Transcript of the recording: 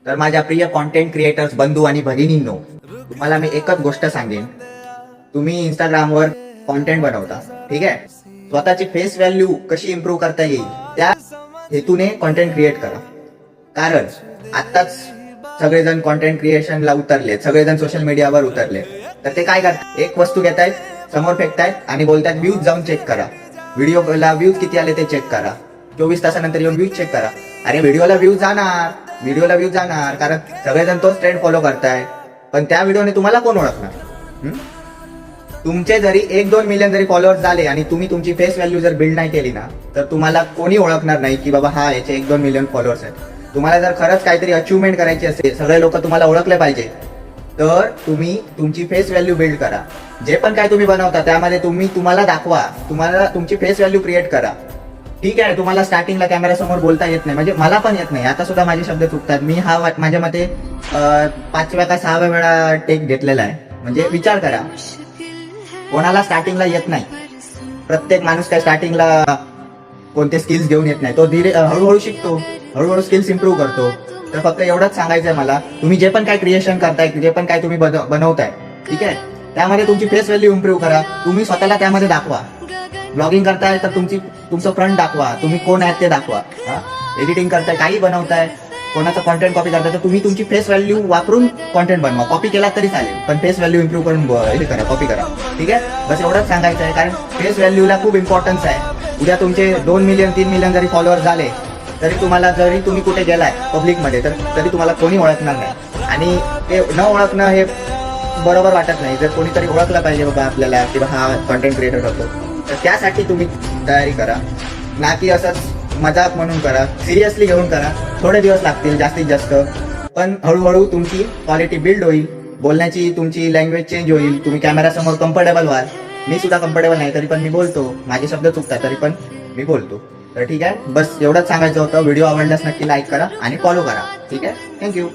तर माझ्या प्रिय कॉन्टेंट क्रिएटर्स बंधू आणि भगिनींनो, तुम्हाला मी एकच गोष्ट सांगेन. तुम्ही इंस्टाग्रामवर कॉन्टेंट बनवता, ठीक आहे. स्वतःची फेस व्हॅल्यू कशी इम्प्रूव्ह करता येईल त्या हेतूने कॉन्टेंट क्रिएट करा. कारण आत्ताच सगळेजण कॉन्टेंट क्रिएशनला उतरले, सगळेजण सोशल मीडियावर उतरले. तर ते काय करतात, एक वस्तू घेतायत, समोर फेकतायत आणि बोलतात व्ह्यूज जाऊन चेक करा. व्हिडिओला व्ह्यूज किती आले ते चेक करा. 24 तासानंतर येऊन व्ह्यूज चेक करा. अरे व्हिडिओला व्ह्यूज जाणार कारण सगळेजण तोच ट्रेंड फॉलो करताय. पण त्या व्हिडिओने तुम्हाला कोण ओळखणार? तुमचे जरी 1-2 मिलियन जरी फॉलोअर्स झाले आणि तुम्ही तुमची फेस व्हॅल्यू जर बिल्ड नाही केली ना, तर तुम्हाला कोणी ओळखणार नाही की बाबा हा याचे 1-2 मिलियन फॉलोअर्स आहेत. तुम्हाला जर खरंच काहीतरी अचिव्हमेंट करायची असेल, सगळे लोक तुम्हाला ओळखले पाहिजे, तर तुम्ही तुमची फेस व्हॅल्यू बिल्ड करा. जे पण काय तुम्ही बनवता त्यामध्ये तुम्हाला दाखवा, तुम्हाला तुमची फेस व्हॅल्यू क्रिएट करा. ठीक आहे, तुम्हाला स्टार्टिंगला कॅमेरा समोर बोलता येत नाही, म्हणजे मला पण येत नाही, आता सुद्धा माझे शब्द चुकतात. मी हा माझ्या मते 5व्या का 6व्या वेळा टेक घेतलेला आहे. म्हणजे विचार करा, कोणाला स्टार्टिंगला येत नाही. प्रत्येक माणूस काय स्टार्टिंगला कोणते स्किल्स घेऊन येत नाही, तो हळूहळू शिकतो, हळूहळू स्किल्स इम्प्रूव्ह करतो. तर फक्त एवढंच सांगायचंय मला, तुम्ही जे पण काय क्रिएशन करताय, जे पण काय तुम्ही बनवताय, ठीक आहे, त्यामध्ये तुमची फेस व्हॅल्यू इम्प्रूव्ह करा. तुम्ही स्वतःला त्यामध्ये दाखवा. ब्लॉगिंग करताय तर तुमचं फ्रंट दाखवा, तुम्ही कोण आहेत ते दाखवा. एडिटिंग करताय, काही बनवताय, कोणाचं कॉन्टेंट कॉपी करताय, तर तुम्ही तुमची फेस व्हॅल्यू वापरून कॉन्टेंट बनवा. कॉपी केला तरी चालेल, पण फेस व्हॅल्यू इम्प्रूव्ह करून हे करा, कॉपी करा. ठीक आहे, बस एवढंच सांगायचं आहे. कारण फेस व्हॅल्यूला खूप इम्पॉर्टन्स आहे. उद्या तुमचे 2 मिलियन 3 मिलियन जरी फॉलोअर झाले तरी तुम्ही कुठे गेलाय पब्लिकमध्ये, तरी तुम्हाला कोणी ओळखणार नाही. आणि ते न ओळखणं हे बरोबर वाटत नाही. जर कोणीतरी ओळखलं पाहिजे बाबा आपल्याला की हा कॉन्टेंट क्रिएटर होतो, तर त्यासाठी तुम्ही तयारी करा, ना की असंच मजाक म्हणून करा. सिरियसली घेऊन करा. थोडे दिवस लागतील जास्तीत जास्त, पण हळूहळू तुमची क्वालिटी बिल्ड होईल. बोलण्याची तुमची लँग्वेज चेंज होईल. तुम्ही कॅमेरासमोर कम्फर्टेबल व्हाल. मी सुद्धा कम्फर्टेबल नाही, तरी पण मी बोलतो. माझे शब्द चुकतात तरी पण मी बोलतो. तर ठीक आहे, बस एवढंच सांगायचं होतं. व्हिडिओ आवडल्यास नक्की लाईक करा आणि फॉलो करा. ठीक आहे, थँक्यू.